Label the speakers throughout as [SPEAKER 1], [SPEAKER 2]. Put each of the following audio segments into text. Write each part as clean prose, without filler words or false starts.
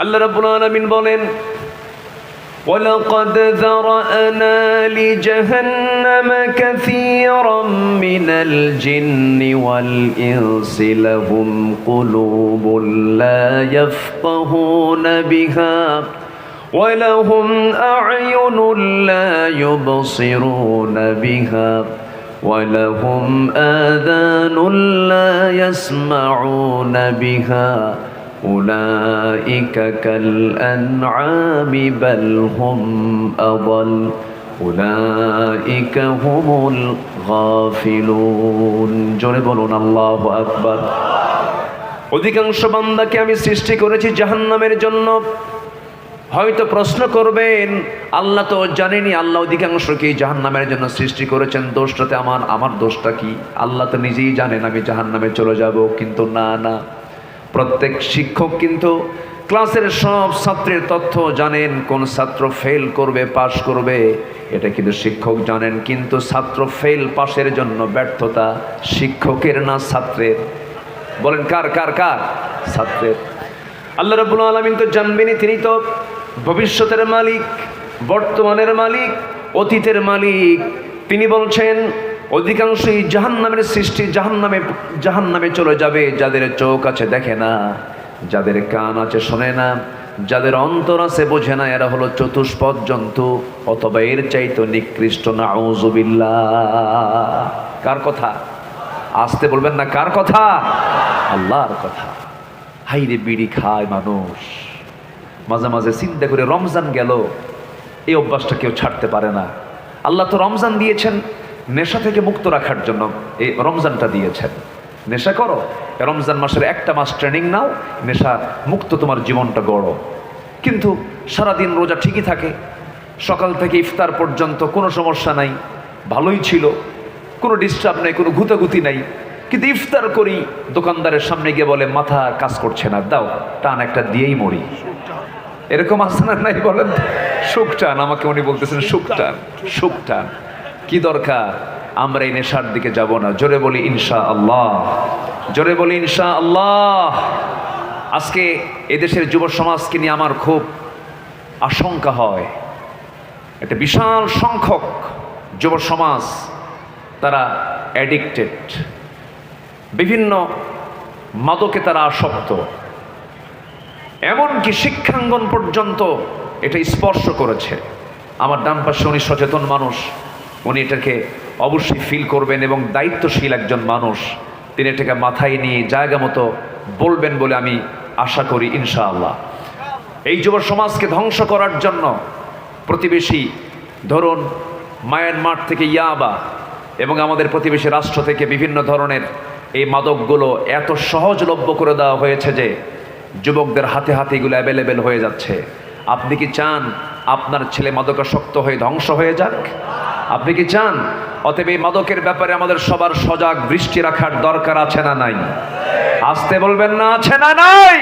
[SPEAKER 1] আল্লাহ রাব্বুল আলামিন বলেন, وَلَقَدْ ذَرَأْنَا لِجَهَنَّمَ كَثِيرًا مِنَ الْجِنِّ وَالْإِنسِ لَهُمْ قُلُوبٌ لَا يَفْقَهُونَ بِهَا وَلَهُمْ أَعْيُنٌ لَا يُبْصِرُونَ بِهَا وَلَهُمْ آذَانٌ لَا يَسْمَعُونَ بِهَا أولئك كالأنعام بل هم أضل أولئك هم الغافلون জোরে বলুন আল্লাহু আকবার। অধিকাংশ বান্দাকে আমি সৃষ্টি করেছি জাহান্নামের জন্য। হয়তো প্রশ্ন করবেন, আল্লাহ তো জানেনি আল্লাহ অধিকাংশকে জাহান্নামের জন্য সৃষ্টি করেছেন, দোষটাতে আমার দোষটা কি? আল্লাহ তো নিজেই জানেন আমি জাহান্নামে চলে যাব। কিন্তু না, প্রত্যেক শিক্ষক কিন্তু ক্লাসের সব ছাত্রের তথ্য জানেন, কোন ছাত্র ফেল করবে পাশ করবে এটা কিন্তু শিক্ষক জানেন। কিন্তু ছাত্র ফেল পাশের জন্য ব্যর্থতা শিক্ষকের না ছাত্রের? বলেন কার? ছাত্রের। আল্লাহ রাব্বুল আলামিন তো জানবেনই, তিনি তো ভবিষ্যতের মালিক, বর্তমানের মালিক, অতীতের মালিক। তিনি বলছেন অধিকাংশই জাহান্নামের সৃষ্টি জাহান্নামে চলে যাবে যাদের চোখ আছে দেখে না, যাদের কান আছে শোনে না, যাদের অন্তর আছে বোঝে না। এরা হলো চতুষ্পদ জন্তু, অথবা এর চাইতে নিকৃষ্ট। নাউযুবিল্লাহ। কার কথা? আসতে বলবেন না। কার কথা? আল্লাহর কথা। হাইরে বিড়ি খায় মানুষ, মাঝে মাঝে চিন্তা করে রমজান গেল, এই অভ্যাসটা কেউ ছাড়তে পারে না। আল্লাহ তো রমজান দিয়েছেন নেশা থেকে মুক্ত রাখার জন্য, এই রমজানটা দিয়েছেন। নেশা করো, রমজান মাসের একটা মাস ট্রেনিং নাও, নেশা মুক্ত তোমার জীবনটা গড়ো। কিন্তু সারাদিন রোজা ঠিকই থাকে, সকাল থেকে ইফতার পর্যন্ত কোনো সমস্যা নাই, ভালোই ছিল, কোনো ডিস্টার্ব নেই, কোনো গুতাগুতি নাই। কিন্তু ইফতার করি, দোকানদারের সামনে গিয়ে বলে মাথা কাজ করছে না, দাও টান একটা দিয়েই মরি। এরকম আছে না নাই বলেন? সুখ টান, আমাকে উনি বলতেছেন সুখ টান। কি দরকার? আমরা এই নেশার দিকে যাব না। জোরে বলি ইনশাআল্লাহ, জোরে বলি ইনশাআল্লাহ। আজকে এদেশের যুব সমাজকে নিয়ে আমার খুব আশঙ্কা হয়। একটা বিশাল সংখ্যক যুব সমাজ তারা অ্যাডিক্টেড, বিভিন্ন মাদকে তারা আসক্ত, এমনকি শিক্ষাঙ্গন পর্যন্ত এটা স্পর্শ করেছে। আমার ডান পাশে উনি সচেতন মানুষ, উনি এটাকে অবশ্যই ফিল করবেন এবং দায়িত্বশীল একজন মানুষ, তিনি এটাকে মাথায় নিয়ে জায়গা মতো বলবেন বলে আমি আশা করি ইনশাআল্লাহ। এই যুব সমাজকে ধ্বংস করার জন্য প্রতিবেশী, ধরুন মায়ানমার থেকে ইয়াবা এবং আমাদের প্রতিবেশী রাষ্ট্র থেকে বিভিন্ন ধরনের এই মাদকগুলো এত সহজলভ্য করে দেওয়া হয়েছে যে যুবকদের হাতে হাতে এগুলো অ্যাভেলেবেল হয়ে যাচ্ছে। আপনি কি চান আপনার ছেলে মাদকাসক্ত হয়ে ধ্বংস হয়ে যাক? আপনি কি চান? অতএব এই মাদকের ব্যাপারে আমাদের সবার সজাগ দৃষ্টি রাখার দরকার আছে না নাই? আসতে বলবেন না, আছে না নাই?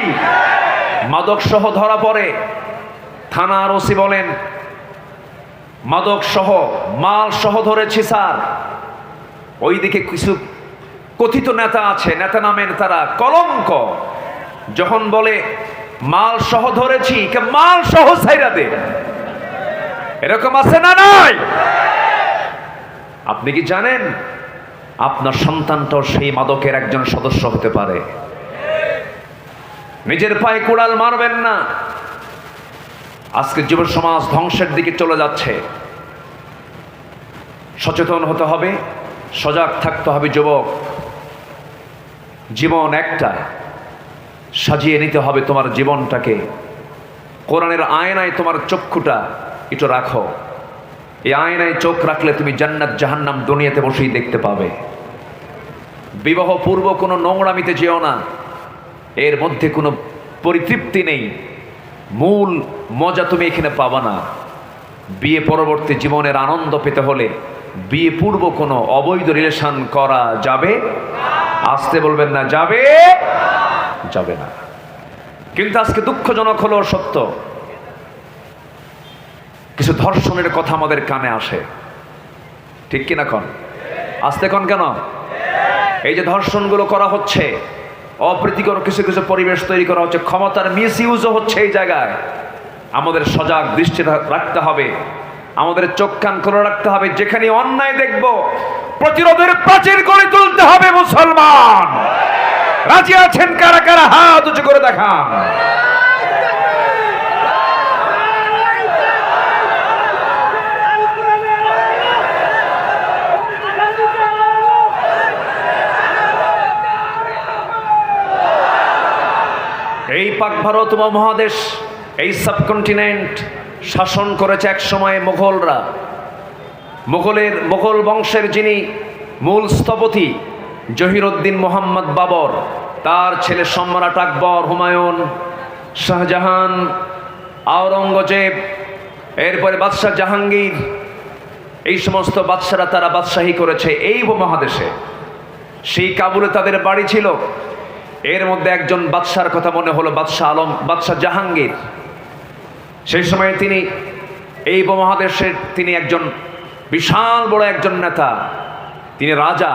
[SPEAKER 1] মাদক সহ ধরা পড়ে, থানার ওসি বলেন মাদক সহ মাল সহ ধরেছি স্যার। ওইদিকে কিছু কথিত নেতা আছে, নেতা নামের তারা কলঙ্ক, যখন বলে মাল সহ ধরেছি, মাল সহ ছাইরা দে। এরকম আছে না নাই? আপনি কি জানেন আপনার সন্তানটাও সেই মাদকের একজন সদস্য হতে পারে? নিজের পায়ে কুড়াল মারবেন না। আজকে যুব সমাজ ধ্বংসের দিকে চলে যাচ্ছে। সচেতন হতে হবে, সজাগ থাকতে হবে। যুবক, জীবন একটা, সাজিয়ে নিতে হবে তোমার জীবনটাকে। কোরআনের আয়নায় তোমার চক্ষুটা একটু রাখো। এই আয়নায় চোখ রাখলে তুমি জান্নাত জাহান্নাম দুনিয়াতে বসেই দেখতে পাবে। বিবাহ পূর্ব কোনো নোংরামিতে যেও না, এর মধ্যে কোনো পরিতৃপ্তি নেই, মূল মজা তুমি এখানে পাবা না। বিয়ে পরবর্তী জীবনের আনন্দ পেতে হলে বিয়ে পূর্ব কোনো অবৈধ রিলেশন করা যাবে? আসতে বলবেন না, যাবে না। কিন্তু আজকে দুঃখজনক হলো সত্য, কিছু ধর্ষণের কথা আমাদের কানে আসে, ঠিক কিনা? কন আসতে কন কেন? এই যে ধর্ষণগুলো করা হচ্ছে, অপ্রীতিকর কিছু কিছু পরিবেশ তৈরি করা হচ্ছে, ক্ষমতার মিস ইউজও হচ্ছে এই জায়গায়। আমাদের সজাগ দৃষ্টি রাখতে হবে, আমাদের চোখ কান খোলা রাখতে হবে। যেখানে অন্যায় দেখব প্রতিরোধের প্রাচীর গড়ে তুলতে হবে। মুসলমান রাজি আছেন কারা কারা? হাত উঁচু করে দেখান। এই পাক ভারত মহাদেশ, এই সাবকন্টিনেন্ট শাসন করেছে এক সময় মুঘলরা। মুঘল বংশের যিনি মূল স্থপতি জহিরুদ্দিন মোহাম্মদ বাবর, তার ছেলে সম্রাট আকবর, হুমায়ুন, শাহজাহান, আওরঙ্গজেব, এরপরে বাদশাহ জাহাঙ্গীর, এই সমস্ত বাদশারা তারা বাদশাহী করেছে এই উপমহাদেশে। সেই কাবুলে তাদের বাড়ি ছিল। এর মধ্যে একজন বাদশার কথা মনে হলো, বাদশাহ জাহাঙ্গীর। সেই সময় তিনি এই উপমহাদেশের তিনি একজন বিশাল বড় একজন নেতা, তিনি রাজা,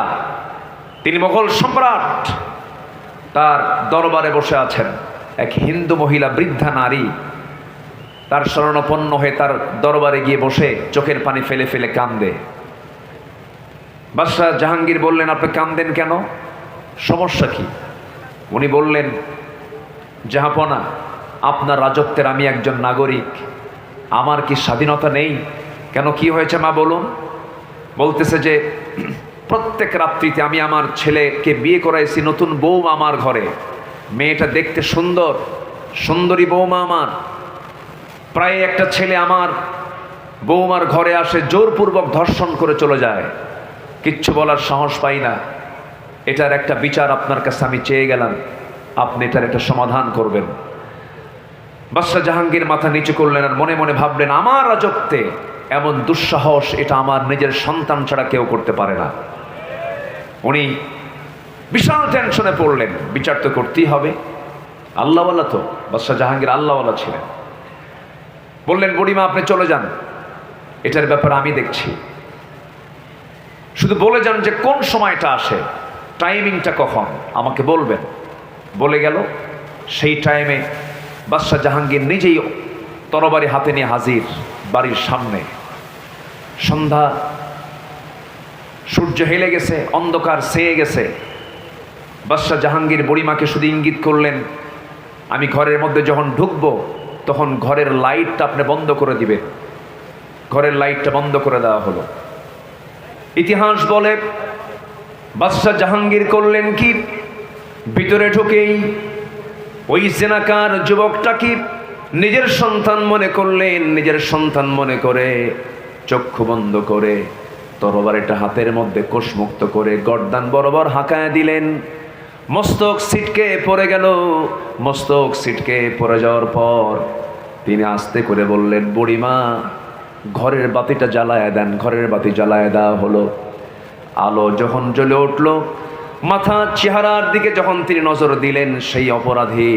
[SPEAKER 1] তিনি মোগল সম্রাট। তার দরবারে বসে আছেন এক হিন্দু মহিলা, বৃদ্ধা নারী। তার শরণাপন্ন হয়ে তার দরবারে গিয়ে বসে চোখের পানি ফেলে ফেলে কান্দে। বাদশাহ জাহাঙ্গীর বললেন, আপনি কান্দেন কেন? সমস্যা কি? উনি বললেন, জাহাপনা, আপনার রাজত্বের আমি একজন নাগরিক, আমার কি স্বাধীনতা নেই? কেন, কি হয়েছে মা বলুন? বলতেছে যে প্রত্যেক রাত্রিতে আমি আমার ছেলেকে বিয়ে করাইছি, নতুন বৌমা আমার ঘরে। মেয়েটা দেখতে সুন্দর, সুন্দরী বৌমা আমার। প্রায় একটা ছেলে আমার বৌমার ঘরে আসে, জোরপূর্বক ধর্ষণ করে চলে যায়, কিচ্ছু বলার সাহস পাই না। এটার একটা বিচার আপনার কাছে আমি চেয়ে গেলাম, আপনি এটার একটা সমাধান করবেন। বাদশাহ জাহাঙ্গীর মাথা নিচু করলেন আর মনে মনে ভাবলেন, আমার রাজত্বে এমন দুঃসাহস এটা আমার নিজের সন্তান ছাড়া কেউ করতে পারে না। উনি বিশাল টেনশনে পড়লেন, বিচার তো করতেই হবে। আল্লাহওয়ালা তো, বাদশাহ জাহাঙ্গীর আল্লাহওয়ালা ছিলেন। বললেন, বুড়িমা আপনি চলে যান, এটার ব্যাপারে আমি দেখছি। শুধু বলে যান যে কোন সময়টা আসে, টাইমিংটা কখন আমাকে বলবেন। বলে গেল। সেই টাইমে বাদশাহ জাহাঙ্গীর নিজেই তরবারি হাতে নিয়ে হাজির বাড়ির সামনে। সন্ধ্যা, সূর্য হেলে গেছে, অন্ধকার ছেয়ে গেছে। বাদশাহ জাহাঙ্গীর বুড়িমাকে শুধু ইঙ্গিত করলেন, আমি ঘরের মধ্যে যখন ঢুকবো তখন ঘরের লাইটটা আপনি বন্ধ করে দিবেন। ঘরের লাইটটা বন্ধ করে দেওয়া হলো। ইতিহাস বলে বাদশাহ জাহাঙ্গীর করলেন কি, ভিতরে ঢুকেই ওই জেনাকার যুবকটাকে নিজের সন্তান মনে করলেন। নিজের সন্তান মনে করে চক্ষু বন্ধ করে তরবারিটা হাতের মধ্যে কোষমুক্ত করে গর্দান বরাবর হাঁকায় দিলেন। মস্তক ছিটকে পড়ে গেল। মস্তক ছিটকে পড়ে যাওয়ার পর তিনি আস্তে করে বললেন, বুড়িমা ঘরের বাতিটা জ্বালায় দেন। ঘরের বাতি জ্বালায় দেওয়া হলো। আলো যখন জ্বলে উঠল, মাথা চেহারার দিকে যখন তিনি নজর দিলেন, সেই অপরাধী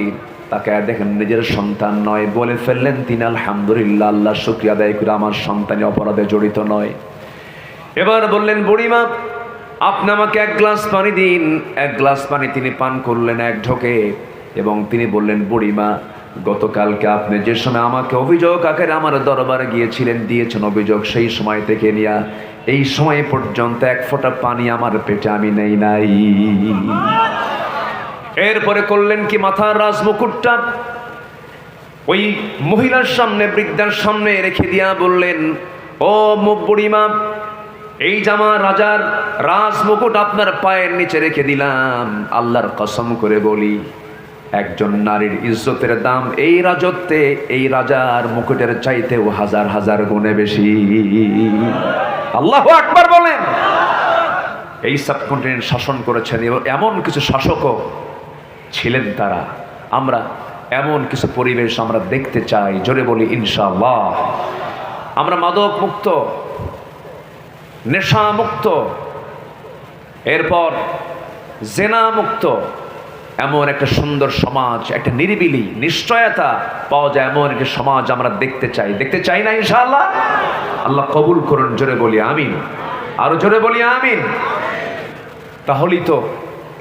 [SPEAKER 1] তাকে দেখেন নিজের সন্তান নয়। বলে ফেললেন তিনি, আলহামদুলিল্লাহ, আল্লাহ শুকরিয়া আদায় করে আমার সন্তানই অপরাধে জড়িত নয়। এবার বললেন, বুড়িমা আপনি আমাকে এক গ্লাস পানি দিন। এক গ্লাস পানি তিনি পান করলেন এক ঢোকে, এবং তিনি বললেন, বুড়িমা গতকালকে আপনি যে সময় আমাকে অভিযোগ আকারে আমার দরবারে গিয়েছিলেন, দিয়েছেন অভিযোগ, সেই সময় থেকে নিয়ে এই সময় পর্যন্ত এক ফোঁটা পানি আমার পেটে আমি নেই নাই। এরপরে করলেন কি, মাথার রাজমুকুটটা ওই মহিলার সামনে, বৃদ্ধার সামনে রেখে দিয়া বললেন, ও বুড়িমা, এই জামা রাজার রাজমুকুট আপনার পায়ের নিচে রেখে দিলাম। আল্লাহর কসম করে বলি, একজন নারীর ইজ্জতের দাম এই রাজত্বে এই রাজার মুকুটের চাইতেও হাজার হাজার গুণে বেশি। আল্লাহু আকবার বলেন। এই সাবকন্টিনেন্ট শাসন করেছেন এমন কিছু শাসকও ছিলেন তারা। আমরা এমন কিছু পরিবেশ আমরা দেখতে চাই, জোরে বলি ইনশাআল্লাহ। আমরা মাদক মুক্ত, নেশা মুক্ত, এরপর জেনা মুক্ত, এমন একটা সুন্দর সমাজ, একটা নিরিবিলি নিশ্চয়তা পাওয়া যায়, এমন একটা সমাজ আমরা দেখতে চাই না ইনশাআল্লাহ? আল্লাহ কবুল করুন, জোরে বলি আমিন। আরো জোরে বলি আমিন। তাহলেই তো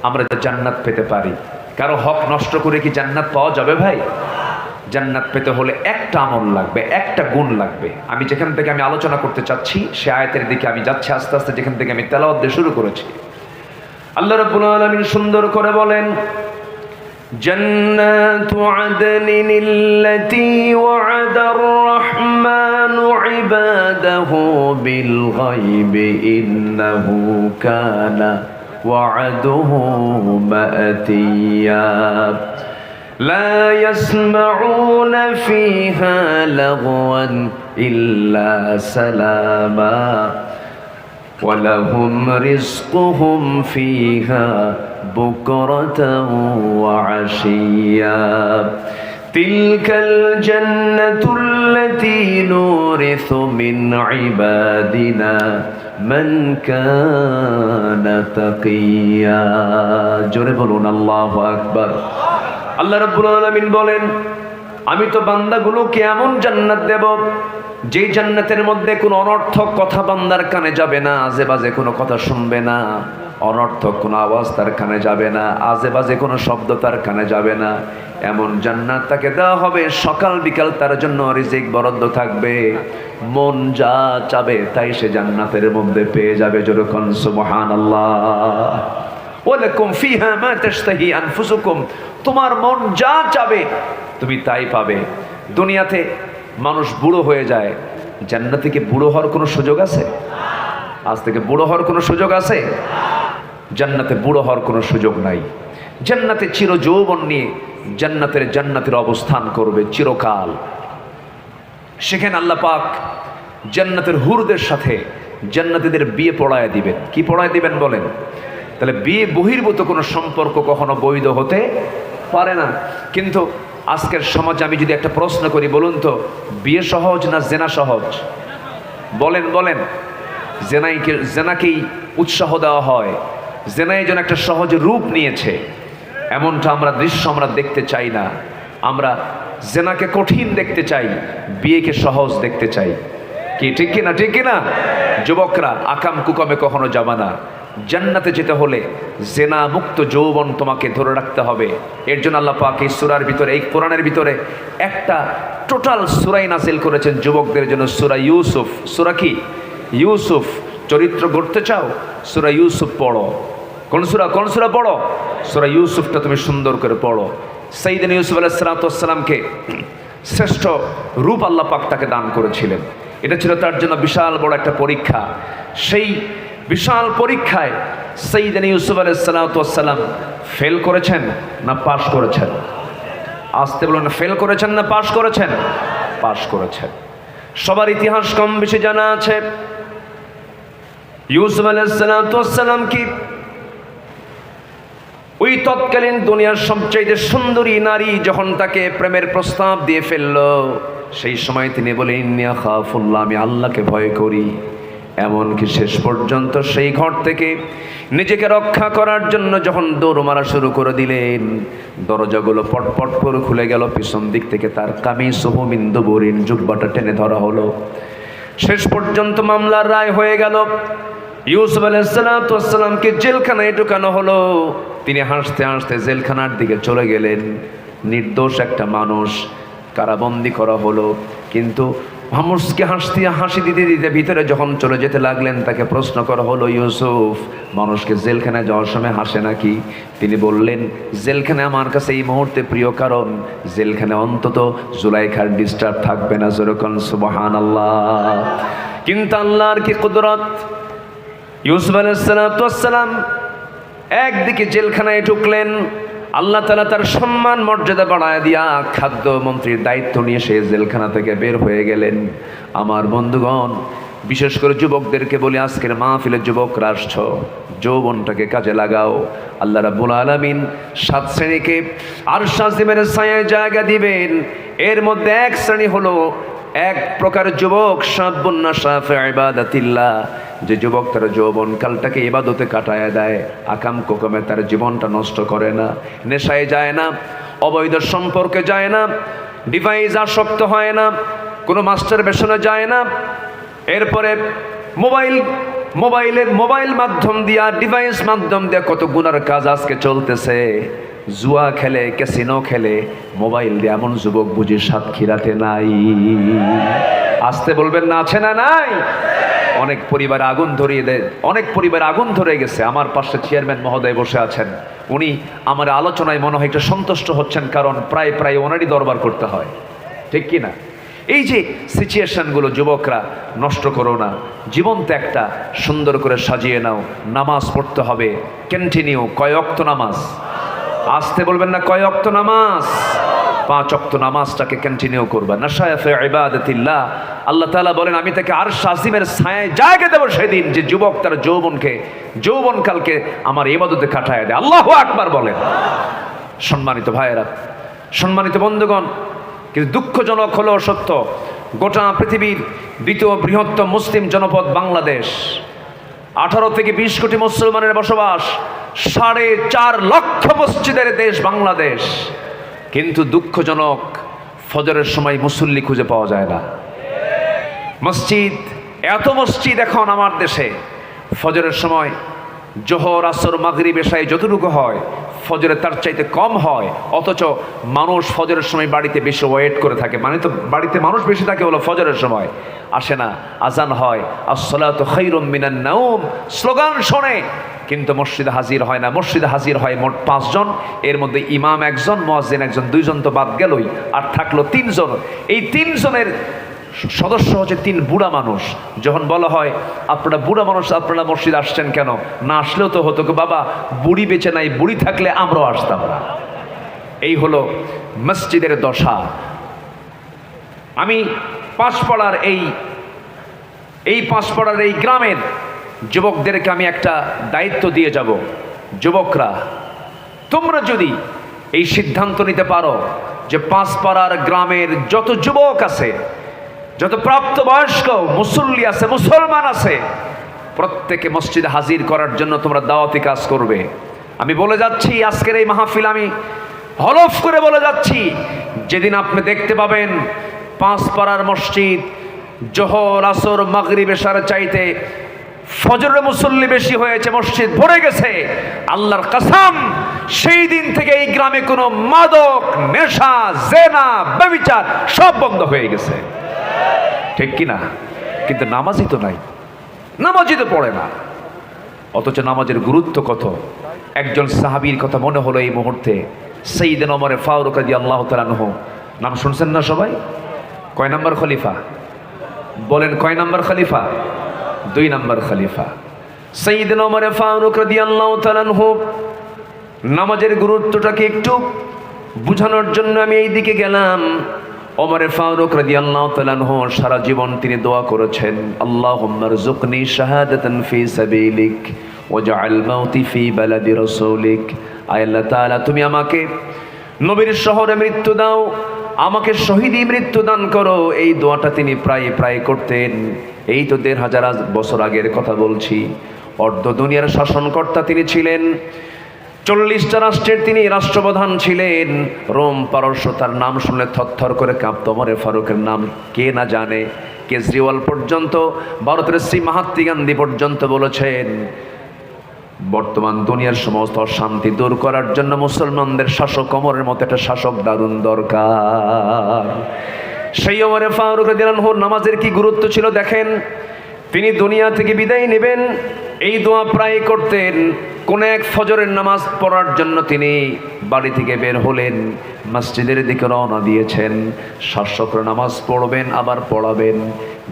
[SPEAKER 1] আমরা জান্নাত পেতে পারি। কারো হক নষ্ট করে কি জান্নাত পাওয়া যাবে ভাই? জান্নাত পেতে হলে একটা আমল লাগবে, একটা গুণ লাগবে। আমি যেখান থেকে আমি আলোচনা করতে চাচ্ছি সে আয়াতের দিকে আমি যাচ্ছি আস্তে আস্তে, যেখান থেকে আমি তেলাওয়াত দিয়ে শুরু করেছি। আল্লাহ রাব্বুল আলামিন সুন্দর করে বলেন, জান্নাতু আদনিন আল্লাতী ওয়া'আদার রাহমানু ইবাদাহু বিল গায়বি ইন্নাহু কানা ওয়া'দুহু মা'তিয়া لا يسمعون فيها لغوا إلا سلاما ولهم رزقهم فيها بكرة وعشيا تلك الجنة التي نورث من عبادنا من كان تقيا জোরে বলুন আল্লাহু আকবার। আল্লাহ রাব্বুল আলামিন বলেন, আমি তো বান্দাগুলোকে এমন জান্নাত দেব যেই জান্নাতের মধ্যে কোনো অনর্থক কথা বান্দার কানে যাবে না, আজে বাজে কোনো কথা শুনবে না, অনর্থক কোনো আওয়াজ তার কানে যাবে না, আজে বাজে কোনো শব্দ তার কানে যাবে না। এমন জান্নাত তাকে দেওয়া হবে, সকাল বিকাল তার জন্য রিজিক বরাদ্দ থাকবে, মন যা চাবে তাই সে জান্নাতের মধ্যে পেয়ে যাবে। যেরকম সুবহানাল্লাহ। ওয়ালাকুম ফিহা মা তাশতাহি আনফুসুকুম, তোমার মন যা চাবে তুমি তাই পাবে। দুনিয়াতে মানুষ বুড়ো হয়ে যায়, জান্নাতে কি বুড়ো হওয়ার কোনো সুযোগ আছে? আজ থেকে বুড়ো হওয়ার কোনো সুযোগ আছে? জান্নাতে বুড়ো হওয়ার কোনো সুযোগ নাই। জান্নাতে চিরযৌবন নিয়ে জান্নাতের অবস্থান করবে চিরকাল। সেখানে আল্লাহ পাক জান্নাতের হুরদের সাথে জান্নাতীদের বিয়ে পড়ায় দিবেন। কি পড়ায় দিবেন বলেন? তাহলে বিয়ে বহির্ভূত কোনো সম্পর্ক কখনো বৈধ হতে পারে না। কিন্তু আজকের সমাজে আমি যদি একটা প্রশ্ন করি, বলুন তো বিয়ে সহজ না জেনা সহজ? বলেন বলেন। জেনাকেই উৎসাহ দেওয়া হয়, জেনাই যেন একটা সহজ রূপ নিয়েছে, এমনটা আমরা দৃশ্য আমরা দেখতে চাই না। আমরা জেনাকে কঠিন দেখতে চাই, বিয়েকে সহজ দেখতে চাই। কি ঠিক কিনা? ঠিক কিনা? যুবকরা আকাম কুকামে কখনো যাবা না। জান্নাতে যেতে হলে জেনা মুক্ত যৌবন তোমাকে ধরে রাখতে হবে। এর জন্য আল্লাহ পাক এই সূরার ভিতরে, এই কোরআনের ভিতরে একটা টোটাল সূরাই নাযিল করেছেন যুবকদের জন্য, সূরা ইউসুফ। সূরা কি? ইউসুফ। চরিত্র গড়তে চাও? সূরা ইউসুফ পড়ো। কোন সূরা পড়ো? সূরা ইউসুফটা তুমি সুন্দর করে পড়ো। সাইয়েদনা ইউসুফ আলাইহিস সালাতু ওয়াস সালামকে শ্রেষ্ঠ রূপ আল্লাহ পাক তাকে দান করেছিলেন। এটা ছিল তার জন্য বিশাল বড় একটা পরীক্ষা। সেই বিশাল পরীক্ষায় সাইয়েদনা ইউসুফ আলাইহিস সালাতু ওয়াস সালাম ফেল করেছেন না পাশ করেছেন? আসতে বলুন, ফেল করেছেন না পাশ করেছেন? পাশ করেছেন। সবার ইতিহাস কম বেশি জানা আছে। ইউসুফ আলাইহিস সালাতু ওয়াস সালাম কি ওই তৎকালীন দুনিয়ার সবচেয়ে সুন্দরী নারী যখন তাকে প্রেমের প্রস্তাব দিয়ে ফেলল, সেই সময় তিনি বলেন, ইন্নী আখাফুল্লাহ, আমি আল্লাহকে ভয় করি। এমনকি শেষ পর্যন্ত সেই ঘর থেকে নিজেকে রক্ষা করার জন্য যখন দৌড় মারা শুরু করে দিলেন, দরজাগুলো পটপট করে খুলে গেল। পিছন দিক থেকে তার কামিসুহু মিন দুবুরিন, জুব্বাটা টেনে ধরা হলো। শেষ পর্যন্ত মামলার রায় হয়ে গেল। ইউসুফ আলাইহিস সালাতু ওয়াস সালামকে জেলখানায় ঢুকানো হলো। তিনি হাসতে হাসতে জেলখানার দিকে চলে গেলেন। নির্দোষ একটা মানুষ কারাবন্দি করা হলো। কিন্তু মানুষকে হাসি দিতে দিতে ভিতরে যখন চলে যেতে লাগলেন, তাকে প্রশ্ন করা হলো, ইউসুফ, মানুষকে জেলখানায় যাওয়ার সময় হাসে নাকি? তিনি বললেন, জেলখানে আমার কাছে এই মুহূর্তে প্রিয়, কারণ জেলখানে অন্তত জুলাইখার ডিস্টার্ব থাকবে না। যেরকম সুবহানাল্লাহ। কিন্তু আল্লাহর কি কুদরত! ইউসুফ আলাইহিস সালাতু ওয়াস সালাম একদিকে জেলখানায় ঢুকলেন, আল্লাহ তাআলা তার সম্মান মর্যাদা বাড়ায় দিয়া খাদ্য মন্ত্রীর দায়িত্ব নিয়ে সে জেলখানা থেকে বের হয়ে গেলেন। আমার বন্ধুগণ, বিশেষ করে যুবকদেরকে বলি, আজকের মাহফিলে যুবকরা আসছো, যৌবনটাকে কাজে লাগাও। আল্লাহ রাব্বুল আলামিন 7 শ্রেণীকে আরশ আজিমের ছায়ায় জায়গা দিবেন। এর মধ্যে এক শ্রেণী হলো এক প্রকার যুবক, শাবুন নাশা ফি ইবাদাতিল্লাহ, যে যুবক তার যৌবনকালটাকে ইবাদতে কাটায় দেয়, আকাম কুকামে তার জীবনটা নষ্ট করে না, নেশায় যায় না, অবৈধ সম্পর্কে যায় না, ডিভাইস আসক্ত হয় না, কোনো মাস্টারবেশনে যায় না। এরপরে মোবাইল মাধ্যম দিয়া, ডিভাইস মাধ্যম দিয়া কত গুনার কাজ আজকে চলতেছে। জুয়া খেলে, ক্যাসিনো খেলে, মোবাইল দিয়ে এমন যুবক বুঝি সাতক্ষীরাতে নাই? আসতে বলবেন না, আছে না নাই? অনেক পরিবার আগুন ধরিয়ে দেয়, অনেক পরিবার আগুন ধরে গেছে। আমার পাশে চেয়ারম্যান মহোদয় বসে আছেন, উনি আমার আলোচনায় মনে হয় একটু সন্তুষ্ট হচ্ছেন, কারণ প্রায় প্রায় ওনারই দরবার করতে হয়, ঠিক কি না? এই যে সিচুয়েশনগুলো, যুবকরা নষ্ট করো না, জীবন তো একটা, সুন্দর করে সাজিয়ে নাও। নামাজ পড়তে হবে কন্টিনিউ। কয় ওয়াক্ত নামাজ? আসতে বলবেন না, কয় ওয়াক্ত নামাজ? 5 ওয়াক্ত নামাজটাকে কন্টিনিউ করবা। নাশায়া ফি ইবাদাতিল্লাহ, আল্লাহ তাআলা বলেন আমি তাকে আরশ আজিমের ছায়ায় জায়গা দেব সেদিন, যে যুবক তার যৌবনকালকে আমার ইবাদতে কাটায় দেয়। আল্লাহু আকবার বলেন। সম্মানিত ভাইয়েরা, সম্মানিত বন্ধুগণ, কিন্তু দুঃখজনক হলেও সত্য, গোটা পৃথিবীর দ্বিতীয় বৃহত্তম মুসলিম জনপদ বাংলাদেশ, 18 থেকে 20 কোটি মুসলমানের বসবাস, 4.5 লক্ষ মসজিদের দেশ বাংলাদেশ, কিন্তু দুঃখজনক ফজরের সময় মুসল্লি খুঁজে পাওয়া যায় না। মসজিদ, এত মসজিদ এখন আমার দেশে, ফজরের সময় জোহর, আসর, মাগরিব, এশায় যতটুকু হয়, ফজরে তার চাইতে কম হয়। অথচ মানুষ ফজরের সময় বাড়িতে বেশি ওয়েট করে থাকে। মানে তো বাড়িতে মানুষ বেশি থাকে হলো ফজরের সময়, আসে না। আজান হয়, আসসালাতু খায়রুম মিনান নাওম স্লোগান শোনে, কিন্তু মসজিদে হাজির হয় না। মসজিদে হাজির হয় মোট 5 জন, এর মধ্যে ইমাম 1 জন, মুয়াজ্জিন 1 জন, 2 জন তো বাদ গেলই, আর থাকলো 3 জন। এই 3 জনের সদস্য হচ্ছে 3 বুড়া মানুষ। যখন বলা হয় আপনারা বুড়া মানুষ, আপনারা মসজিদ আসছেন কেন? না আসলেও তো হতো, বাবা বুড়ি বেঁচে নাই, বুড়ি থাকলে আমরাও আসতাম না। এই হলো মসজিদের দশা। আমি পাঁচপাড়ার এই গ্রামের যুবকদেরকে আমি একটা দায়িত্ব দিয়ে যাব। যুবকরা, তোমরা যদি এই সিদ্ধান্ত নিতে পারো যে পাঁচপাড়ার গ্রামের যত যুবক আছে, যত প্রাপ্তবয়স্ক মুসল্লি আছে, মুসলমান আছে, প্রত্যেকে মসজিদে হাজির করার জন্য তোমরা দাওয়াতি কাজ করবে। আমি বলে যাচ্ছি, আজকের এই মাহফিল আমি হলফ করে বলে যাচ্ছি, যেদিন আপনি দেখতে পাবেন পাঁচপাড়ার মসজিদ জোহর, আসর, মাগরিব, এশার চাইতে ফজরের মুসল্লি বেশি হয়েছে, মসজিদ ভরে গেছে, আল্লাহর কসম সেই দিন থেকে এই গ্রামে কোনো মাদক, নেশা, জেনা, ব্যভিচার সব বন্ধ হয়ে গেছে, ঠিক কি না? কিন্তু নামাজই তো নাই, নামাজই তো পড়ে না। অথচ নামাজের গুরুত্ব কত। একজন সাহাবীর কথা মনে হলো এই মুহূর্তে, সাইয়েদনা ওমর ফারুক রাদিয়াল্লাহু তাআলা আনহু। নাম শুনছেন না সবাই? কয় নাম্বার খলিফা বলেন? কয় নাম্বার খলিফা? 2 নাম্বার খলিফা সাইয়েদনা ওমর ফারুক রাদিয়াল্লাহু তাআলা আনহু। নামাজের গুরুত্বটাকে একটু বুঝানোর জন্য আমি এই দিকে গেলাম। ওমর ফারুক রাদিয়াল্লাহু তাআলা আনহু সারা জীবন তিনি দোয়া করেছেন, আল্লাহুম্মা রযুকনি শাহাদাতান ফি সাবিলিক ওয়াজআল মাউতি ফি বালাদি রাসূলিক। আয় আল্লাহ তাআলা, তুমি আমাকে নবীর শহরে মৃত্যু দাও, আমাকে শহীদি মৃত্যু দান করো। এই দোয়াটা তিনি প্রায় প্রায় করতেন। এই তো 1500 বছর আগের কথা বলছি। অর্ধ দুনিয়ার শাসনকর্তা তিনি ছিলেন, 40টা রাষ্ট্রের তিনি রাষ্ট্রপ্রধান ছিলেন। রোম, পারস্য তার নাম শুনলে থরথর করে কাঁপত। ওমর ফারুকের নাম কে না জানে? কেজরিওয়াল পর্যন্ত, ভারতের শ্রী মহাত্মা গান্ধী পর্যন্ত বলেছেন, বর্তমান দুনিয়ার সমস্ত অশান্তি দূর করার জন্য মুসলমানদের শাসক ওমরের মতো একটা শাসক দারুণ দরকার। সেই ওমর ফারুক রাদিয়াল্লাহু আনহু নামাজের কি গুরুত্ব ছিল দেখেন। তিনি দুনিয়া থেকে বিদায় নেবেন, এই দোয়া প্রায় করতেন। কোন এক ফজরের নামাজ পড়ার জন্য তিনি বাড়ি থেকে বের হলেন, মসজিদের দিকে রওনা দিয়েছেন। শাসকরা নামাজ পড়বেন আবার পড়াবেন।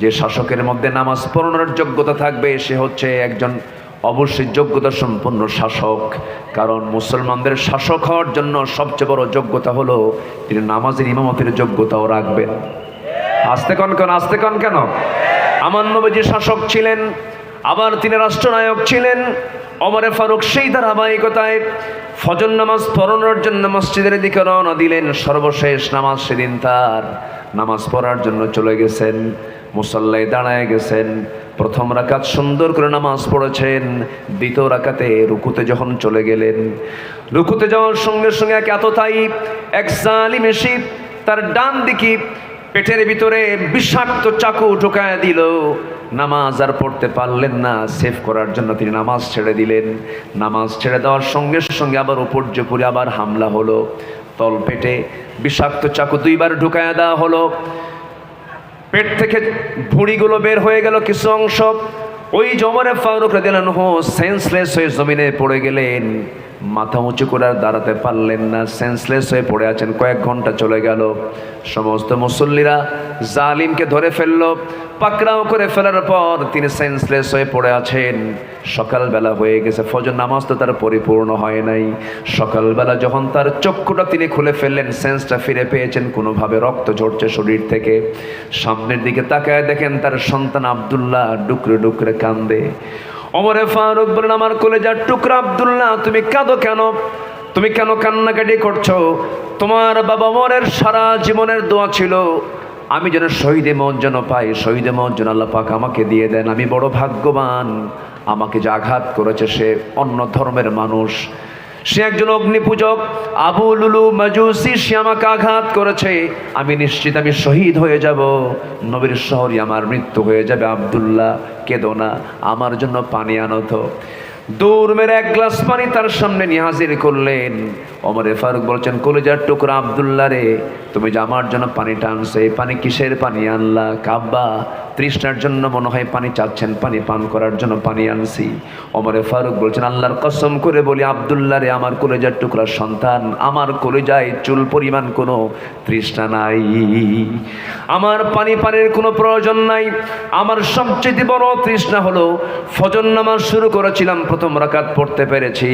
[SPEAKER 1] যে শাসকের মধ্যে নামাজ পড়ানোর যোগ্যতা থাকবে সে হচ্ছে একজন অবশ্যই যোগ্যতা সম্পন্ন শাসক। কারণ মুসলমানদের শাসক হওয়ার জন্য সবচেয়ে বড় যোগ্যতা হলো তিনি নামাজের ইমামতের যোগ্যতাও রাখবেন। আস্তে কন কেন? আস্তে কন কেন? আমার নবীজি শাসক ছিলেন, আবার তিনি রাষ্ট্রনায়ক ছিলেন। ওমর ফারুক সেই ধারাবাহিকতায় ফজর নামাজ পড়ানোর জন্য মসজিদের দিকে রওনা দিলেন। সর্বশেষ নামাজ সেদিন তার, নামাজ পড়ার জন্য চলে গেছেন, মুসাল্লায় দাঁড়ায় গেছেন। প্রথম রাকাত সুন্দর করে নামাজ পড়েছেন। দ্বিতীয় রাকাতে রুকুতে যখন চলে গেলেন, রুকুতে যাওয়ার সঙ্গে সঙ্গে এক আততায়ী, এক জালিম এসে তার ডান দিকে পেটের ভিতরে বিষাক্ত চাকু ঢুকায় দিল। নামাজ আর পড়তে পারলেন না, সেভ করার জন্য তিনি নামাজ ছেড়ে দিলেন। নামাজ ছেড়ে দেওয়ার সঙ্গে সঙ্গে আবার উপর্যপুরে আবার হামলা হলো। তল পেটে বিষাক্ত চাকু 2 বার ঢুকায় দেওয়া হলো। পেট থেকে ভুঁড়িগুলো বের হয়ে গেল কিছু অংশ। ওই ওমরে ফারুক রাদিয়াল্লাহু আনহু সেন্সলেস হয়ে জমিনে পড়ে গেলেন। মাথা উঁচু করে আর দাঁড়াতে পারলেন না, সেন্সলেস হয়ে পড়ে আছেন। কয়েক ঘন্টা চলে গেল। সমস্ত মুসল্লিরা জালিমকে ধরে ফেললো, পাকড়াও করে ফেলার পর তিনি সেন্সলেস হয়ে পড়ে আছেন। সকালবেলা হয়ে গেছে, ফজর নামাজ তো তার পরিপূর্ণ হয় নাই। সকালবেলা যখন তার চক্ষুটা তিনি খুলে ফেললেন, সেন্সটা ফিরে পেয়েছেন, কোনোভাবে রক্ত ঝরছে শরীর থেকে। সামনের দিকে তাকায় দেখেন তার সন্তান আব্দুল্লাহ ডুকরে ডুকরে কান্দে। ওমরে ফারুক বলেন, আমার কলেজার টুকরা আব্দুল্লাহ, তুমি কাঁদো কেন? তুমি কেন কান্নাকাটি করছো? তোমার বাবা ওমরের সারা জীবনের দোয়া ছিল আমি যেন শহীদে মত যেন পাই, শহীদে মত যেন আল্লাহ পাক আমাকে দিয়ে দেন। আমি বড় ভাগ্যবান। আমাকে যে আঘাত করেছে সে অন্য ধর্মের মানুষ, সে একজন অগ্নিপূজক, আবু লুলু মাজুসি, সে আমাকে আঘাত করেছে। আমি নিশ্চিত আমি শহীদ হয়ে যাব, নবীর শহরে আমার মৃত্যু হয়ে যাবে। আব্দুল্লাহ কেঁদো না, আমার জন্য পানি আনো তো। দৌড় মেরে 1 গ্লাস পানি তার সামনে নিয়ে হাজির করলেন। ওমরে ফারুক বলছেন, কলিজার টুকরা আব্দুল্লাহ রে, তুমি যে আমার জন্য পানিটা আনছো, এই পানি কিসের পানি আনলা? কাব্বা তৃষ্ণার জন্য মনে হয় পানি চাচ্ছেন, পানি পান করার জন্য পানি আনছি। ওমরে ফারুক বলছেন, আল্লাহর কসম করে বলি আব্দুল্লাহ রে, আমার কলিজার টুকরা সন্তান, আমার কলিজায় চুল পরিমাণ কোনো তৃষ্ণা নাই, আমার পানির কোনো প্রয়োজন নাই। আমার সবচেয়ে বড় তৃষ্ণা হলো ফজর নামাজ শুরু করেছিলাম, প্রথম রাকাত পড়তে পেরেছি,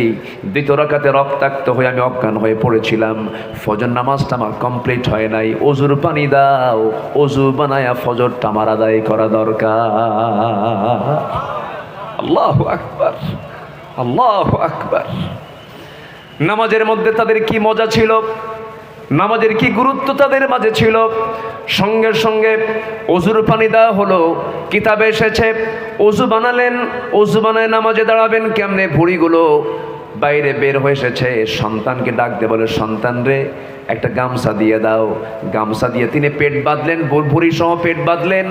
[SPEAKER 1] দ্বিতীয় রাকাতে রক্তাক্ত হয়ে আমি অজ্ঞান হয়ে পড়েছিলাম। ফজর নামাজটা আমার কমপ্লিট হয় নাই, ওজুর পানি দাও, ওজু বানায়া ফজরটা আমার আদায় করা দরকার। আল্লাহু আকবার, আল্লাহু আকবার। নামাজের মধ্যে তাদের কি মজা ছিল, নামাজের কি গুরুত্ব তাদের মাঝে ছিল। সঙ্গে সঙ্গে ওজুর পানি দেওয়া হলো। কিতাবে এসেছে ওজু বানালেন, ওজু বানায় নামাজে দাঁড়াবেন কেমনে, ভুঁড়িগুলো বাইরে বের হয়ে এসেছে। সন্তানকে ডাক দিয়ে বলে, সন্তান রে একটা গামছা দিয়ে দাও। গামছা দিয়ে তিনি পেট বাঁধলেন, ভুঁড়ি সহ পেট বাঁধলেন।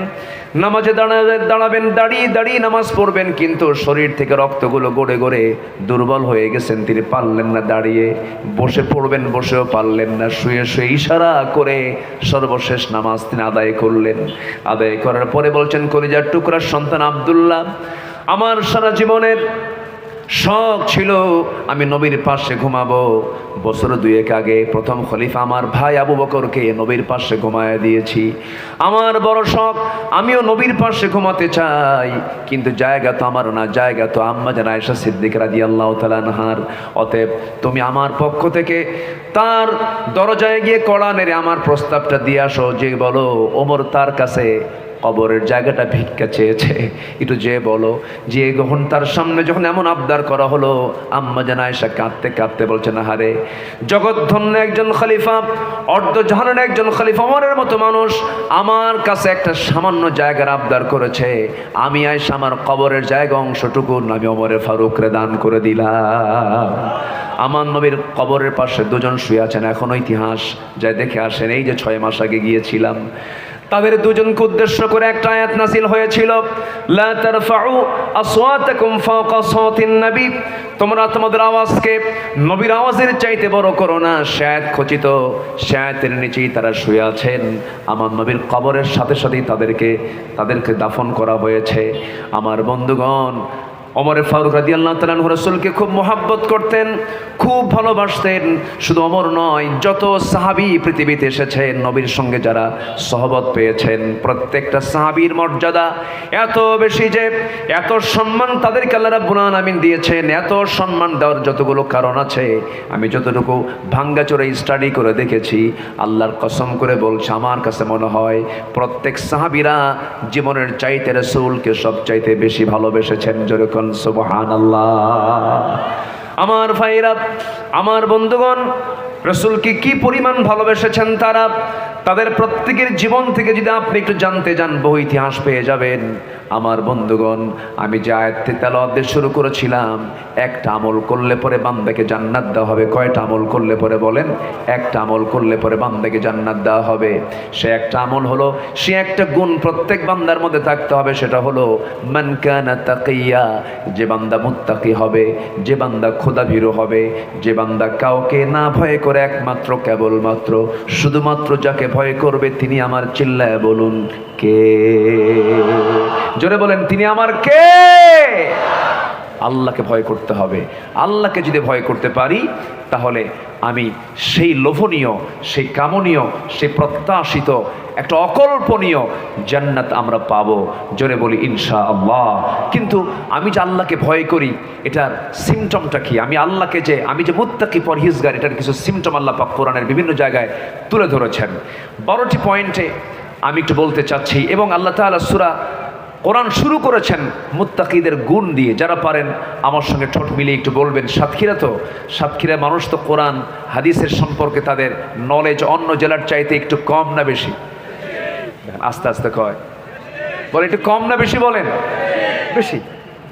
[SPEAKER 1] নামাজে দাঁড়াবেন, দাঁড়িয়ে দাঁড়িয়ে নামাজ পড়বেন, কিন্তু শরীর থেকে রক্তগুলো গড়ে গড়ে দুর্বল হয়ে গেছেন, তিনি পারলেন না দাঁড়িয়ে। বসে পড়বেন, বসেও পারলেন না। শুয়ে শুয়ে ইশারা করে সর্বশেষ নামাজ তিনি আদায় করলেন। আদায় করার পরে বলছেন, কলিজার টুকরার সন্তান আব্দুল্লাহ, আমার সারা জীবনের শখ ছিল আমি নবীর পাশে ঘুমাবো। বছর 2 আগে প্রথম খলিফা আমার ভাই আবু বকরকে নবীর পাশে ঘুমায় দিয়েছি। আমার বড় শখ, আমিও নবীর পাশে ঘুমাতে চাই, কিন্তু জায়গা তো আমার না, জায়গা তো আম্মা জান আয়েশা সিদ্দিকা রাদিয়াল্লাহু তাআলা আনহার। অতএব তুমি আমার পক্ষ থেকে তার দরজায় গিয়ে কড়া নেড়ে আমার প্রস্তাবটা দিয়ে আসো, যে বলো ওমর তার কাছে কবরের জায়গাটা ভিক্ষা চেয়েছে, একটু যে বলো। যে যখন তার সামনে যখন এমন আবদার করা হলো, আম্মা জান আয়েশা কাঁদতে কাঁদতে বলছেন, হারে জগৎধন্য একজন খলিফা, অর্ধ জাহানের একজন খলিফা, ওমরের মতো মানুষ আমার কাছে একটা সামান্য জায়গার আবদার করেছে, আমি আয়েশা আমার কবরের জায়গা অংশটুকু আমি ওমরে ফারুকরে দান করে দিলাম। আমার নবীর কবরের পাশে 2 জন শুয়ে আছেন, এখনো ইতিহাস যায় দেখে আসেন। এই যে 6 মাস আগে গিয়েছিলাম, তাদের 2 জনকে উদ্দেশ্য করে একটা আয়াত নাযিল হয়েছিল, লা তারফাউ আসওয়াতাকুম ফাওকা সাওতিন নবী, তোমরা তোমাদের আওয়াজকে নবীর আওয়াজের চাইতে বড় করো না। শায়াত খচিত, শায়াতের নিচেই তারা শুয়ে আছেন। আমার নবীর কবরের সাথে সাথেই তাদেরকে দাফন করা হয়েছে। আমার বন্ধুগণ, ওমর ফারুক রাদিয়াল্লাহু তাআলা আনহু রাসূলকে খুব মহব্বত করতেন, খুব ভালোবাসতেন। শুধু ওমর নয়, যত সাহাবী পৃথিবীতে এসেছেন নবীর সঙ্গে যারা সহবত পেয়েছেন, প্রত্যেকটা সাহাবীর মর্যাদা এত বেশি যে এত সম্মান তাদেরকে আল্লাহ রাব্বুল আলামিন দিয়েছেন। এত সম্মান দেওয়ার যতগুলো কারণ আছে, আমি যতটুকু ভাঙ্গাচোরা স্টাডি করে দেখেছি, আল্লাহর কসম করে বলছি, আমার কাছে মনে হয় প্রত্যেক সাহাবীরা জীবনের চাইতে রাসূলকে সবচাইতে বেশি ভালোবেসেছেন। যেরকম সুবহানাল্লাহ। আমার ভাইরা, আমার বন্ধুগণ, রাসূলকে কি পরিমাণ ভালোবেসেছেন তারা, তাদের প্রত্যেকের জীবন থেকে যদি আপনি একটু জানতে যান, বহু ইতিহাস পেয়ে যাবেন। আমার বন্ধুগণ, আমি যে আয়াতটি তেলাওয়াত শুরু করেছিলাম, একটা আমল করলে পরে বান্দাকে জান্নাত দেওয়া হবে। কয়টা আমল করলে পরে বলেন? একটা আমল করলে পরে বান্দাকে জান্নাত দেওয়া হবে। সে একটা আমল হলো, সে একটা গুণ প্রত্যেক বান্দার মধ্যে থাকতে হবে, সেটা হলো মান কানা তাকিয়া, যে বান্দা মুত্তাকি হবে, যে বান্দা খোদাভীরু হবে, যে বান্দা কাউকে না ভয় করে একমাত্র কেবলমাত্র শুধুমাত্র যাকে ভয় করবে তিনি আমার, চিল্লায় বলুন কে? জোরে বলেন, তিনি আমার কে? আল্লাহকে ভয় করতে হবে। আল্লাহকে যদি ভয় করতে পারি, তাহলে আমি সেই লোভনীয়, সেই কামনীয়, সেই প্রত্যাশিত, একটা অকল্পনীয় জান্নাত আমরা পাবো। জোরে বলি ইনশাআল্লাহ। কিন্তু আমি যে আল্লাহকে ভয় করি, এটার সিমটমটা কি? আমি যে মুত্তাকি পরহেজগার, এটার কিছু সিমটম আল্লাহ পাক কোরআনের বিভিন্ন জায়গায় তুলে ধরেছেন। 12টি পয়েন্টে আমি একটু বলতে চাচ্ছি। এবং আল্লাহ তাআলা সূরা কোরআন শুরু করেছেন মুত্তাকিদের গুণ দিয়ে। যারা পারেন আমার সঙ্গে ঠোঁট মিলিয়ে একটু বলবেন। সাতক্ষীরা মানুষ তো কোরআন হাদিসের সম্পর্কে তাদের নলেজ অন্য জেলার চাইতে একটু কম না বেশি? আস্তে আস্তে কয়, বলে একটু কম না বেশি? বলেন বেশি।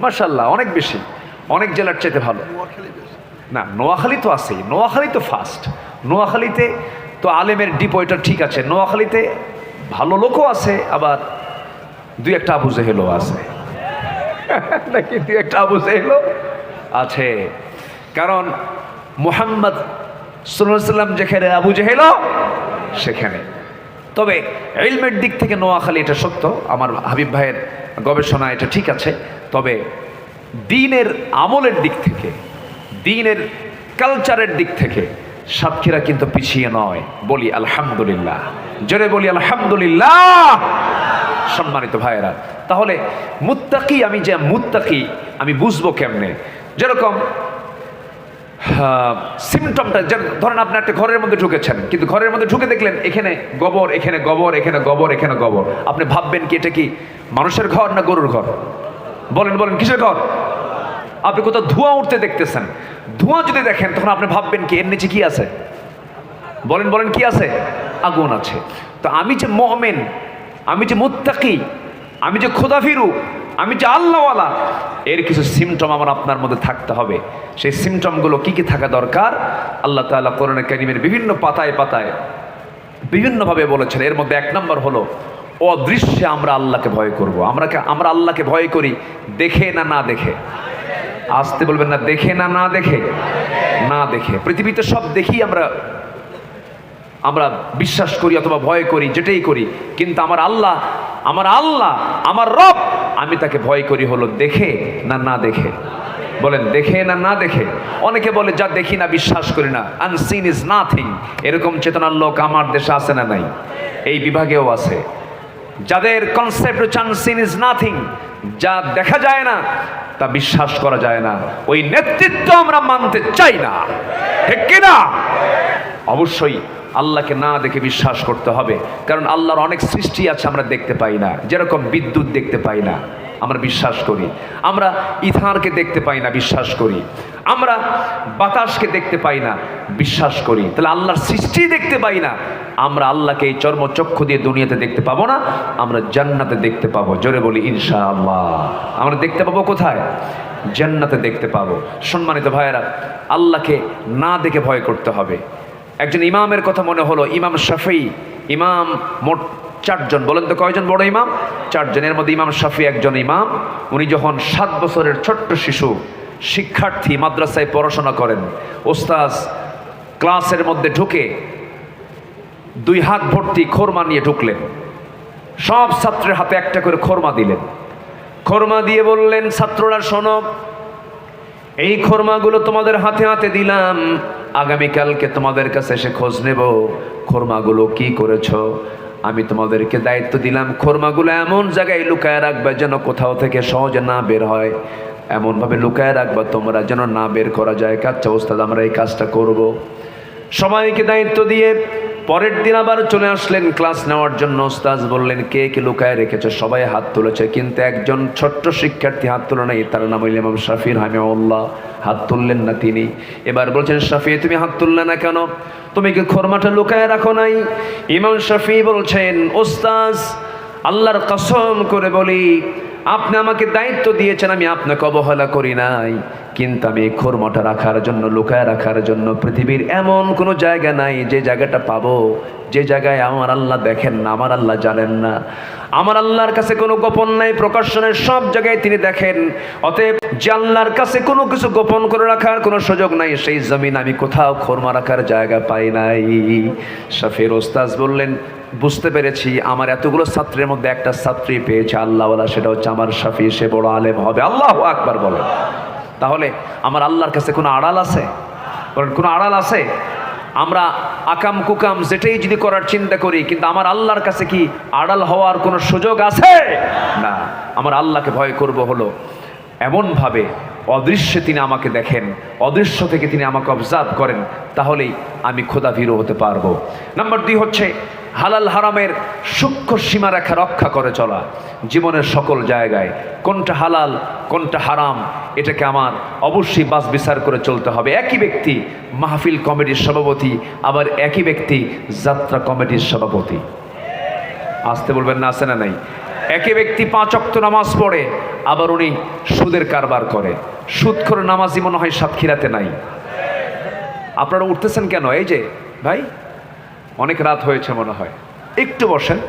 [SPEAKER 1] মাশাআল্লাহ, অনেক বেশি, অনেক জেলার চাইতে ভালো। না, নোয়াখালী তো আছেই, নোয়াখালী তো ফার্স্ট। নোয়াখালীতে তো আলেমের ডিপো, এটা ঠিক আছে। নোয়াখালীতে ভালো লোকও আছে, আবার দুই একটা আবু জেহেলও আছে নাকি? দুই একটা আবু জেহেলও আছে। কারণ মুহাম্মদ সাল্লাল্লাহু আলাইহি ওয়াসাল্লাম যেখানে, আবু জেহেলও সেখানে। তবে ইলমের দিক থেকে নোয়াখালী, এটা সত্য, আমার হাবিব ভাইয়ের গবেষণা এটা ঠিক আছে। তবে দ্বীনের আমলের দিক থেকে, দ্বীনের কালচারের দিক থেকে সাতক্ষীরা কিন্তু পিছিয়ে নয়। বলি আলহামদুলিল্লাহ, জোরে বলি আলহামদুলিল্লাহ। সম্মানিত ভাইয়েরা, তাহলে মুত্তাকি, আমি যে মুত্তাকি আমি বুঝবো কেমনে? যেরকম সিমটমটা, ধরেন আপনি একটা ঘরের মধ্যে ঢুকেছেন, কিন্তু ঘরের মধ্যে ঢুকে দেখলেন এখানে গোবর, এখানে গোবর, এখানে গোবর, এখানে গোবর। আপনি ভাববেন কি এটা কি মানুষের ঘর না গরুর ঘর? বলেন বলেন, কিসের ঘর? আপনি কোথাও ধোঁয়া উঠতে দেখতেছেন, ধোঁয়া যদি দেখেন তখন আপনি ভাববেন কি এর নিচে কি আছে? বলেন বলেন, কি আছে? আগুন আছে। তো আমি যে মুমিন, আমি যে মুত্তাকি, আমি যে খোদাভীরু, আমি যে আল্লাহওয়ালা, এর কিছু সিমটম আমার আপনার মধ্যে থাকতে হবে। সেই সিমটমগুলো কি কি থাকা দরকার? আল্লাহ তাআলা কোরআনে কারীমের বিভিন্ন পাতায় পাতায় বিভিন্নভাবে বলেছেন। এর মধ্যে 1 নম্বর হলো অদৃশ্যে আমরা আল্লাহকে ভয় করব। আমরা আল্লাহকে ভয় করি দেখে না না দেখে? আসতে বলবেন না, দেখে না না দেখে? না দেখে। পৃথিবীতে সব দেখি আমরা বিশ্বাস করি অথবা ভয় করি, যেটাই করি। কিন্তু আমার আল্লাহ, আমার রব, আমি তাকে ভয় করি হলো দেখে না না দেখে? বলেন দেখে না না দেখে? অনেকে বলে যা দেখি না বিশ্বাস করি না, আনসিন ইজ নাথিং। এরকম চেতনার লোক আমার দেশে আছে না নাই? এই বিভাগেও আছে। যাদের কনসেপ্ট হচ্ছে আনসিন ইজ নাথিং, যা দেখা যায় না তা বিশ্বাস করা যায় না, ওই নেতৃত্ব আমরা মানতে চাই না, ঠিক কিনা? অবশ্যই আল্লাহকে না দেখে বিশ্বাস করতে হবে। কারণ আল্লাহর অনেক সৃষ্টি আছে আমরা দেখতে পাই না। যেরকম বিদ্যুৎ দেখতে পাই না, আমরা বিশ্বাস করি। আমরা ইথারকে দেখতে পাই না, বিশ্বাস করি। আমরা বাতাসকে দেখতে পাই না, বিশ্বাস করি। তাহলে আল্লাহর সৃষ্টি দেখতে পাই না, আমরা আল্লাহকে এই চর্মচক্ষু দিয়ে দুনিয়াতে দেখতে পাবো না, আমরা জান্নাতে দেখতে পাবো। জোরে বলি ইনশাআল্লাহ। আমরা দেখতে পাবো কোথায়? জান্নাতে দেখতে পাবো। সম্মানিত ভাইয়েরা, আল্লাহকে না দেখে ভয় করতে হবে। একজন ইমামের কথা মনে হলো, ইমাম শাফিঈ। ইমাম মোট 4 জন। বলেন তো কয়জন বড় ইমাম? 4 জনের মধ্যে ইমাম শাফিঈ একজন ইমাম। উনি যখন 7 বছরের ছোট্ট শিশু, শিক্ষার্থী, মাদ্রাসায় পড়াশোনা করেন, ওস্তাদ ক্লাসের মধ্যে ঢুকে 2 হাত ভর্তি খোরমা নিয়ে ঢুকলেন। সব ছাত্রের হাতে একটা করে খোরমা দিলেন। খোরমা দিয়ে বললেন, ছাত্ররা শোনো, এই খোরমাগুলো তোমাদের হাতে হাতে দিলাম, আগামীকালকে তোমাদের কাছে এসে খোঁজ নেব খোরমাগুলো কি করেছো। আমি তোমাদেরকে দায়িত্ব দিলাম, খোরমাগুলো এমন জায়গায় লুকায় রাখবে যেন কোথাও থেকে সহজে না বের হয়, এমনভাবে লুকায় রাখবা তোমরা যেন না বের করা যায়। আচ্ছা ওস্তাদ, আমরা এই কাজটা করব। সবাইকে দায়িত্ব দিয়ে পরের দিন আবার চলে আসলেন ক্লাস নেওয়ার জন্য। ওস্তাদ বললেন, কে কে লুকায় রেখেছে? সবাই হাত তুলেছে, কিন্তু একজন ছোট্ট শিক্ষার্থী হাত তুলে নাই, তার নাম হইল ইমাম শাফি রাহিমাহুল্লাহ। হাত তুললেন না তিনি। এবার বলছেন, শাফি তুমি হাত তুললে না কেন? তুমি কি খোরমাটা লুকায় রাখো নাই? ইমাম শাফি বলছেন, ওস্তাদ আল্লাহর কসম করে বলি, আপনি আমাকে দায়িত্ব দিয়েছেন, আমি আপনাকে অবহেলা করি নাই, কিন্তু আমি খোরমাটা রাখার জন্য, লুকায় রাখার জন্য পৃথিবীর এমন কোনো জায়গা নাই যে জায়গাটা পাবো, যে জায়গায় আমার আল্লাহ দেখেন না, আমার আল্লাহ জানেন না। আমার আল্লাহর কাছে কোনো গোপন নাই, প্রকাশ্য নাই, সব জায়গায় তিনি দেখেন। অতএব যে আল্লাহর কাছে কোনো কিছু গোপন করে রাখার কোনো সুযোগ নাই, সেই জমিন আমি কোথাও খোরমা রাখার জায়গা পাই নাই। শাফির ওস্তাদ বললেন, বুঝতে পেরেছি, আমার এতগুলো ছাত্রের মধ্যে একটা ছাত্রী পেয়েছে আল্লাহওয়ালা, সেটা হচ্ছে আমার শাফি, সে বড় আলেম হবে। আল্লাহু আকবার বলেন। তাহলে আমার আল্লাহর কাছে কোনো আড়াল আছে? বলেন, কোনো আড়াল আছে? আমরা আকাম কুকাম যেটাই যদি করার চিন্তা করি, কিন্তু আমার আল্লাহর কাছে কি আড়াল হওয়ার কোনো সুযোগ আছে? না। আমার আল্লাহকে ভয় করব হলো এমনভাবে, অদৃশ্যে তিনি আমাকে দেখেন, অদৃশ্য থেকে তিনি আমাকে অবজার্ভ করেন, তাহলেই আমি খোদা ভীরু হতে পারবো। নাম্বার 2 হচ্ছে হালাল হারামের সূক্ষ্ম সীমারেখা রক্ষা করে চলা। জীবনের সকল জায়গায় কোনটা হালাল কোনটা হারাম, এটাকে আমার অবশ্যই বাছ বিচার করে চলতে হবে। একই ব্যক্তি মাহফিল কমিটির সভাপতি, আবার একই ব্যক্তি যাত্রা কমিটির সভাপতি। আসতে বলবেন না, আছে না নাই? একই ব্যক্তি 5 ওয়াক্ত নামাজ পড়ে, আবার উনি সুদের কারবার করে। সুদখোর নামাজি মনে হয় সাতক্ষীরাতে নাই। আপনারা উঠতেছেন কেন? এই যে ভাই, অনেক রাত হয়েছে মনে হয়, একটু বসেন,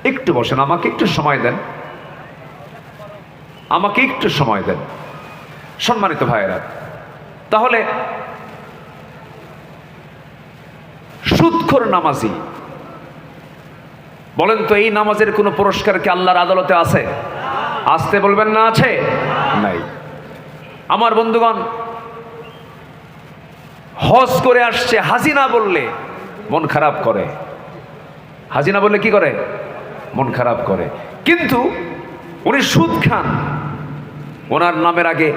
[SPEAKER 1] একটু বসেন, আমাকে একটু সময় দেন, আমাকে একটু সময় দেন সম্মানিত ভাইয়েরা। তাহলে সুদখোর নামাজি, বলেন তো এই নামাজের কোনো পুরস্কার কি আল্লাহর আদালতে আছে? আসতে বলবেন না, আছে? নাই। আমার বন্ধুগণ, হজ করে আসছে, হাজিনা বললে মন খারাপ করে। হাজিনা বললে কি করে? মন খারাপ করে। কিন্তু উনি সুদ খান, ওনার নামের আগে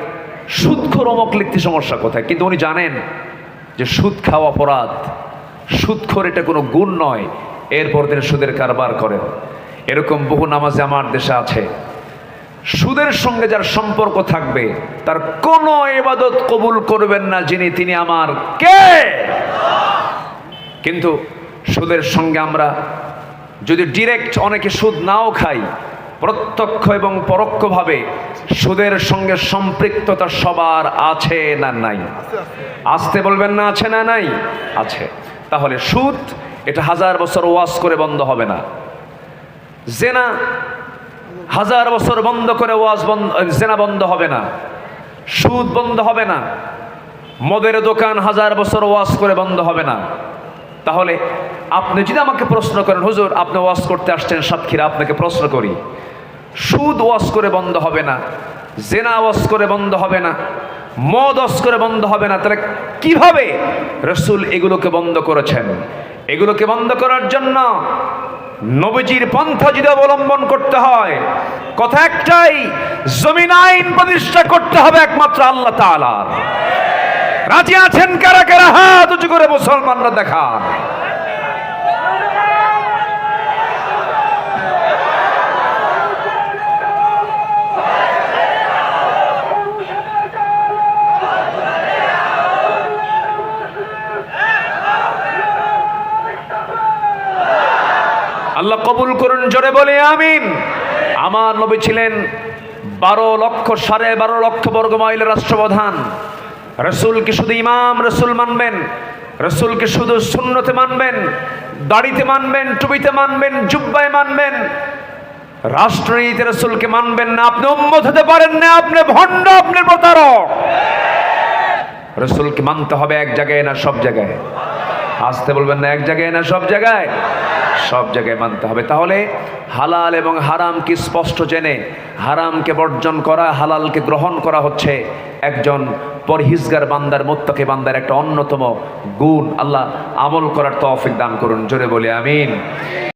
[SPEAKER 1] সুদখোর অমুক লিখতে সমস্যা কোথায়? কিন্তু উনি জানেন যে সুদ খাওয়া অপরাধ, সুদখোর এটা কোনো গুণ নয়, এরপর তিনি সুদের কারবার করেন। এরকম বহু নামাজি আমার দেশে আছে। সুদের সঙ্গে যার সম্পর্ক থাকবে, তার কোনো ইবাদত কবুল করবেন না যিনি, তিনি আমার কে? কিন্তু সুদের সঙ্গে আমরা যদি ডিরেক্ট, অনেকে সুদ নাও খাই, প্রত্যক্ষ এবং পরোক্ষভাবে সুদের সঙ্গে সম্পৃক্ততা সবার আছে না নাই? আসতে বলবেন না, আছে না নাই? আছে। তাহলে সুদ এটা 1000 বছর ওয়াজ করে বন্ধ হবে না। জেনা 1000 বছর বন্ধ করে ওয়াজ বন্ধ, জেনা বন্ধ হবে না, সুদ বন্ধ হবে না, মদের দোকান 1000 বছর ওয়াজ করে বন্ধ হবে না। তাহলে আপনি যদি আমাকে প্রশ্ন করেন, হুজুর আপনি ওয়াজ করতে আসছেন সাতক্ষীরা, আপনাকে প্রশ্ন করি, সুদ ওয়াজ করে বন্ধ হবে না, জেনা ওয়াজ করে বন্ধ হবে না, মদ ওয়াজ করে বন্ধ হবে না, তাহলে কিভাবে রাসূল এগুলোকে বন্ধ করেছেন? এগুলোকে বন্ধ করার জন্য নবীজির পন্থা যদি অবলম্বন করতে হয়, কথা একটাই, জমিন আইন প্রতিষ্ঠা করতে হবে একমাত্র আল্লাহ তাআলার। রাজি আছেন কারা কারা? হাত উঁচু করে মুসলমানরা দেখান। আল্লাহ কবুল করুন, জোরে বলে আমিন। আমার নবী ছিলেন 12 লক্ষ বর্গ মাইলের রাষ্ট্রপ্রধান। রসুলকে শুধু ইমাম রসুল মানবেন, রসুলকে শুধু সুন্নতে মানবেন, দাড়িতে মানবেন, টুপিতে মানবেন, জুব্বায় মানবেন, রাষ্ট্রনীতিতে রসুলকে মানবেন না, আপনি উম্মত হতে পারেন না, আপনি ভণ্ড, আপনি প্রতারক। রসুলকে মানতে হবে এক জায়গায় না সব জায়গায়? আসতে বলবেন না, এক জায়গায় না সব জায়গায়? সব জায়গায় মানতে হবে। তাহলে হালাল এবং হারাম কি স্পষ্ট জেনে হারামকে বর্জন করা, হালালকে গ্রহণ করা হচ্ছে একজন পরহেজগার বান্দার, মুত্তাকি বান্দার একটা অন্যতম গুণ। আল্লাহ আমল করার তৌফিক দান করুন, জোরে বলি আমিন।